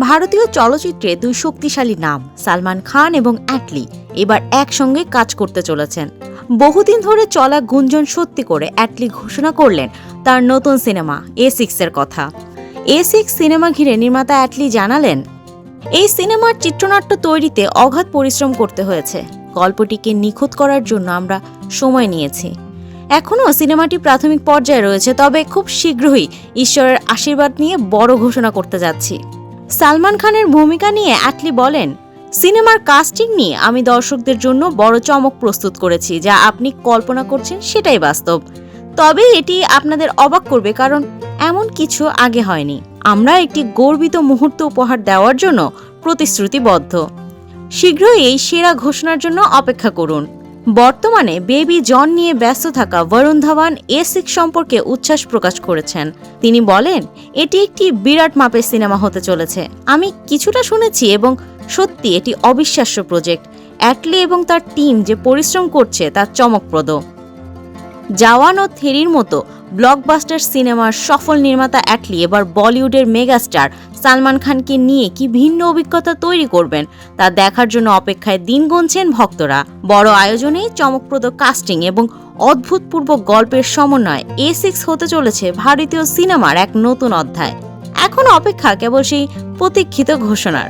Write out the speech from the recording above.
ভারতীয় চলচ্চিত্রে দুই শক্তিশালী নাম সালমান খান এবং অ্যাটলি এবার একসঙ্গে কাজ করতে চলেছেন। বহুদিন ধরে চলা গুঞ্জন সত্যি করে অ্যাটলি ঘোষণা করলেন তার নতুন সিনেমা A6 এর কথা। A6 সিনেমা ঘিরে নির্মাতা অ্যাটলি জানালেন, এই সিনেমার চিত্রনাট্য তৈরিতে অগাধ পরিশ্রম করতে হয়েছে। গল্পটিকে নিখুঁত করার জন্য আমরা সময় নিয়েছি। এখনও সিনেমাটি প্রাথমিক পর্যায়ে রয়েছে, তবে খুব শীঘ্রই ঈশ্বরের আশীর্বাদ নিয়ে বড় ঘোষণা করতে যাচ্ছি। সালমান খানের ভূমিকা নিয়ে অ্যাটলি বলেন, সিনেমার কাস্টিং নিয়ে আমি দর্শকদের জন্য বড় চমক প্রস্তুত করেছি। যা আপনি কল্পনা করছেন সেটাই বাস্তব, তবে এটি আপনাদের অবাক করবে, কারণ এমন কিছু আগে হয়নি। আমরা একটি গর্বিত মুহূর্ত উপহার দেওয়ার জন্য প্রতিশ্রুতিবদ্ধ। শীঘ্রই এই সেরা ঘোষণার জন্য অপেক্ষা করুন। বর্তমানে বেবি জন নিয়ে ব্যস্ত থাকা বরুণ ধাওয়ান A6 সম্পর্কে উচ্ছ্বাস প্রকাশ করেছেন। তিনি বলেন, এটি একটি বিরাট মাপের সিনেমা হতে চলেছে। আমি কিছুটা শুনেছি এবং সত্যি এটি অবিশ্বাস্য প্রজেক্ট। অ্যাটলি এবং তার টিম যে পরিশ্রম করছে তা চমকপ্রদ। জওয়ান ও থেরির মতো ব্লকবাস্টার সিনেমার সফল নির্মাতা অ্যাটলি এবার বলিউডের মেগাস্টার সালমান খানকে নিয়ে কি ভিন্ন অভিজ্ঞতা তৈরি করবেন তা দেখার জন্য অপেক্ষায় দিন গুনছেন ভক্তরা। বড় আয়োজনে চমকপ্রদ কাস্টিং এবং অদ্ভুতপূর্ব গল্পের সমন্বয় A6 হতে চলেছে ভারতীয় সিনেমার এক নতুন অধ্যায়। এখন অপেক্ষা কেবল সেই প্রতীক্ষিত ঘোষণার।